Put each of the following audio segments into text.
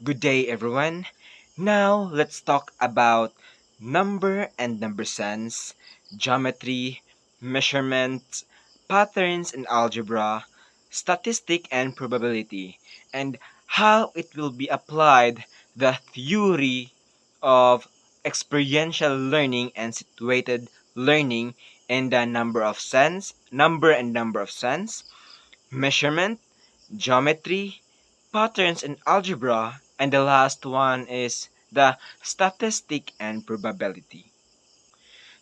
Good day, everyone. Now, let's talk about number and number sense, geometry, measurement, patterns in algebra, statistic and probability, and how it will be applied the theory of experiential learning and situated learning in the number and number of sense, measurement, geometry, patterns in algebra, and the last one is the statistic and probability.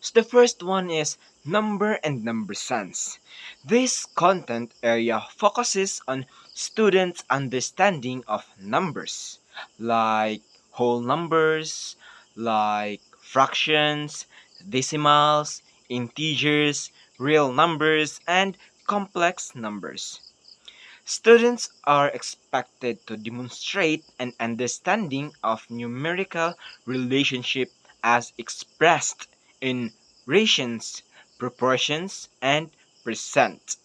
So the first one is number and number sense. This content area focuses on students' understanding of numbers, like whole numbers, like fractions, decimals, integers, real numbers, and complex numbers. Students are expected to demonstrate an understanding of numerical relationship as expressed in rations, proportions, and percent.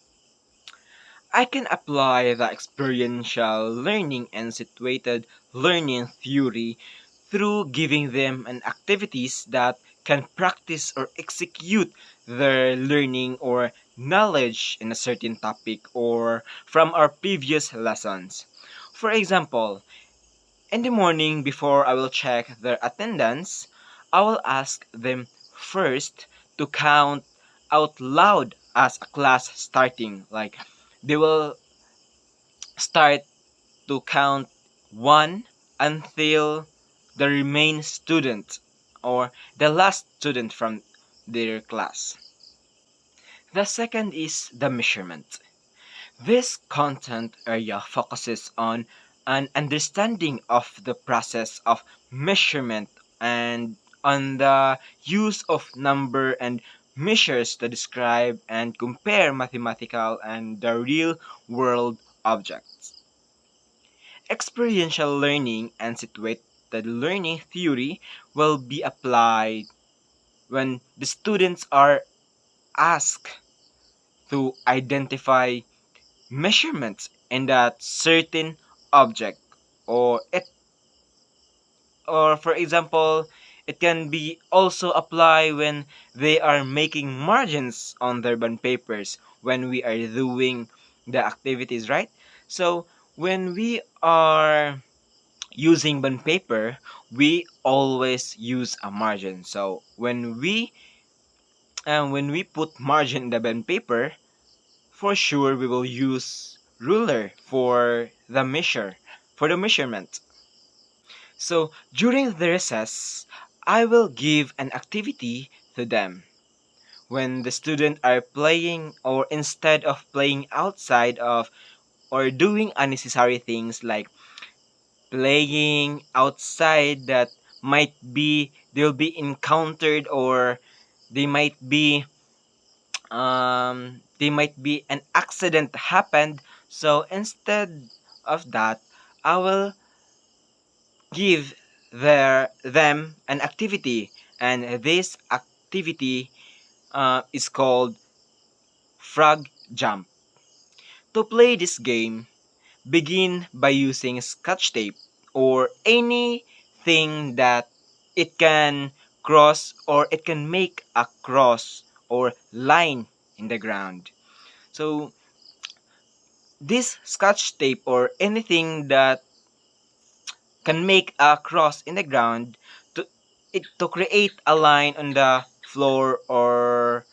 I can apply the experiential learning and situated learning theory through giving them an activities that can practice or execute their learning or knowledge in a certain topic or from our previous lessons. For example, in the morning before I will check their attendance, I will ask them first to count out loud as a class starting. Like they will start to count one until the remain student or the last student from their class. The second is the measurement. This content area focuses on an understanding of the process of measurement and on the use of number and measures to describe and compare mathematical and the real world objects. Experiential learning and situated learning theory will be applied when the students are asked to identify measurements in that certain object or it or for example it can be also apply when they are making margins on their bond papers when we are doing the activities, right? So when we are using bond paper, we always use a margin. So when we put margin in the bond paper, for sure we will use ruler for the measurement. So during the recess, I will give an activity to them. When the students are playing or instead of playing outside of or doing unnecessary things like playing outside that might be they'll be encountered or they might be an accident happened. So instead of that, I will give them an activity, and this activity is called frog jump. To play this game, begin by using scotch tape or anything that it can cross or it can make a cross or line in the ground. So this scotch tape or anything that can make a cross in the ground to to create a line on the floor or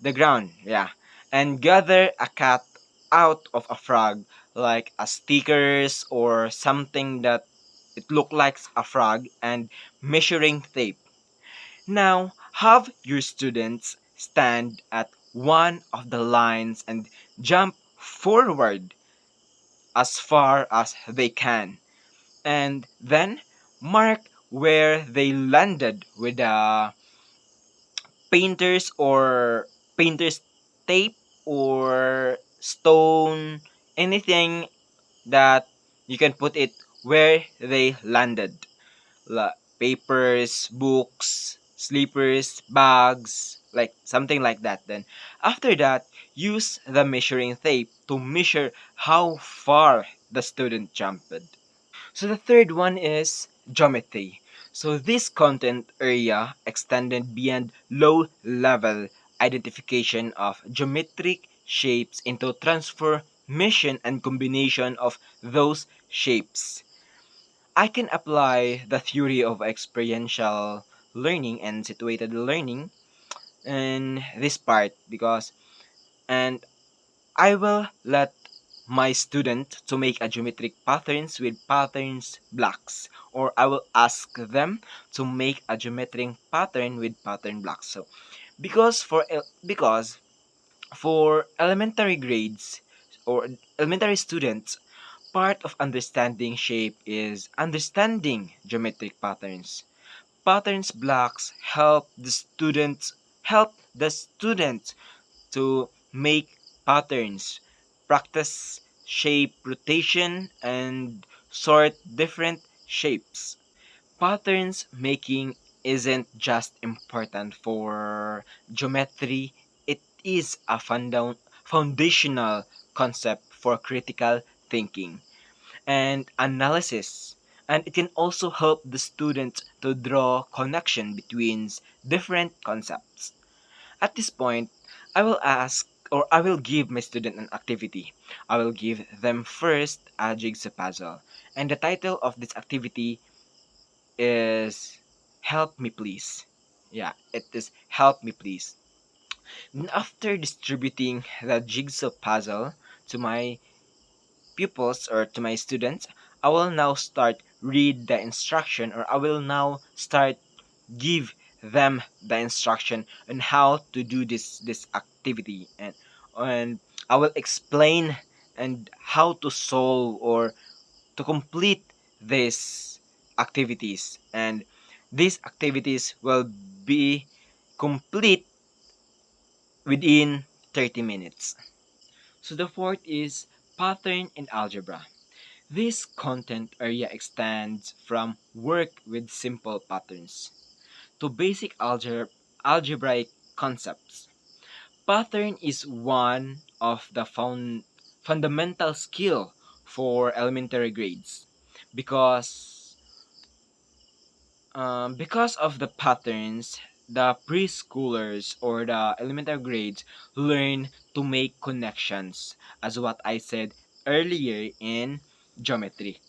the ground, yeah, and gather a cat out of a frog like a stickers or something that it look like a frog and measuring tape. Now have your students stand at one of the lines and jump forward as far as they can and then mark where they landed with a painter's tape or stone, anything that you can put it where they landed. Papers, books, sleepers, bags, like something like that. Then after that, use the measuring tape to measure how far the student jumped. So the third one is geometry. So this content area extended beyond low level identification of geometric shapes into transformation and combination of those shapes. I can apply the theory of experiential learning and situated learning in this part because and I will let my student to make a geometric patterns with patterns blocks, or I will ask them to make a geometric pattern with pattern blocks. So because for elementary grades or elementary students, part of understanding shape is understanding geometric patterns. Patterns blocks help the students to make patterns, practice shape rotation, and sort different shapes. Patterns making isn't just important for geometry, it is a foundational concept for critical thinking and analysis. And it can also help the student to draw connection between different concepts. At this point, I will ask or I will give my student an activity. I will give them first a jigsaw puzzle. And the title of this activity is Help Me Please. Yeah, it is Help Me Please. And after distributing the jigsaw puzzle to my pupils or to my students, I will now start read the instruction or I will now start give them the instruction on how to do this activity and I will explain and how to solve or to complete these activities and these activities will be complete within 30 minutes. So the fourth is pattern in algebra. This content area extends from work with simple patterns to basic algebraic concepts. Pattern is one of the fundamental skill for elementary grades because because of the patterns, the preschoolers or the elementary grades learn to make connections, as what I said earlier in geometry.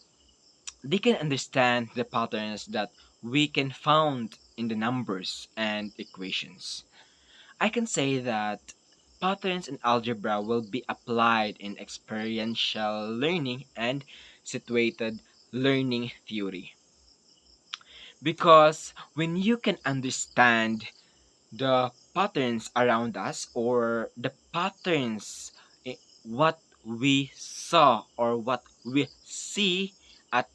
They can understand the patterns that we can found in the numbers and equations. I can say that patterns in algebra will be applied in experiential learning and situated learning theory. Because when you can understand the patterns around us or the patterns what we saw or what we see at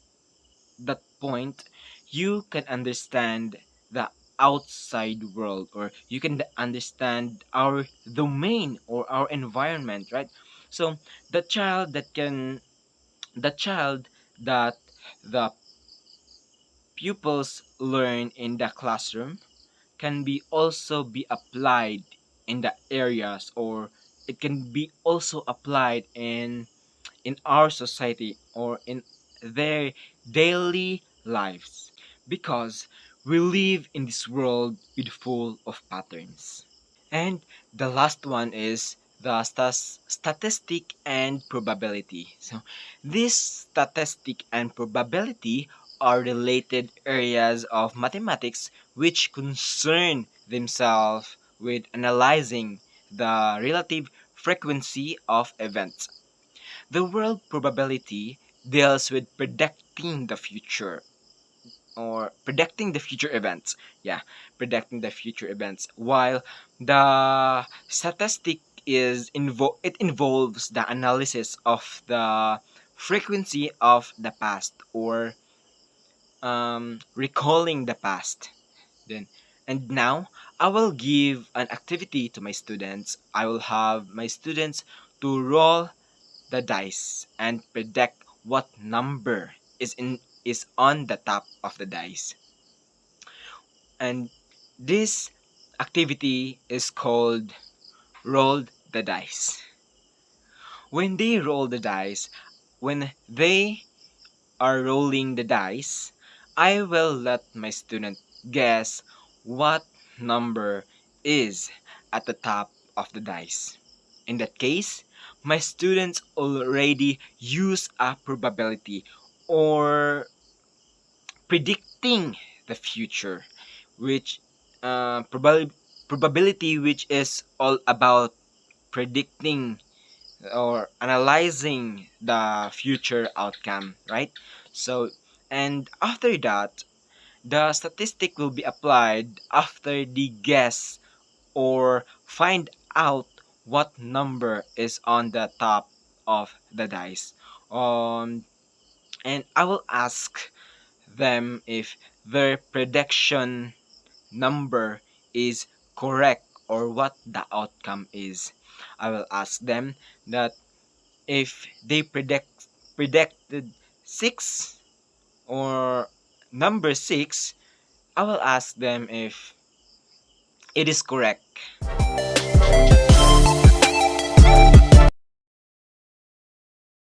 that point, you can understand the outside world or you can understand our domain or our environment, right? So the child that can the child that the pupils learn in the classroom can be also be applied in the areas or it can be also applied in our society or in their daily lives because we live in this world with full of patterns. And the last one is the statistic and probability. So this statistic and probability are related areas of mathematics which concern themselves with analyzing the relative frequency of events. The word probability deals with predicting the future or predicting the future events. Yeah, predicting the future events. While the statistic it involves the analysis of the frequency of the past or recalling the past. Then and now I will give an activity to my students. I will have my students to roll the dice and predict what number is on the top of the dice. And this activity is called roll the dice. When they roll the dice, when they are rolling the dice, I will let my student guess what number is at the top of the dice. In that case, my students already use a probability or predicting the future, which probability, which is all about predicting or analyzing the future outcome, right? So, and after that, the statistic will be applied after the guess or find out what number is on the top of the dice. Um, and I will ask them if their prediction number is correct or what the outcome is. I will ask them that if they predicted 6 or number 6, I will ask them if it is correct.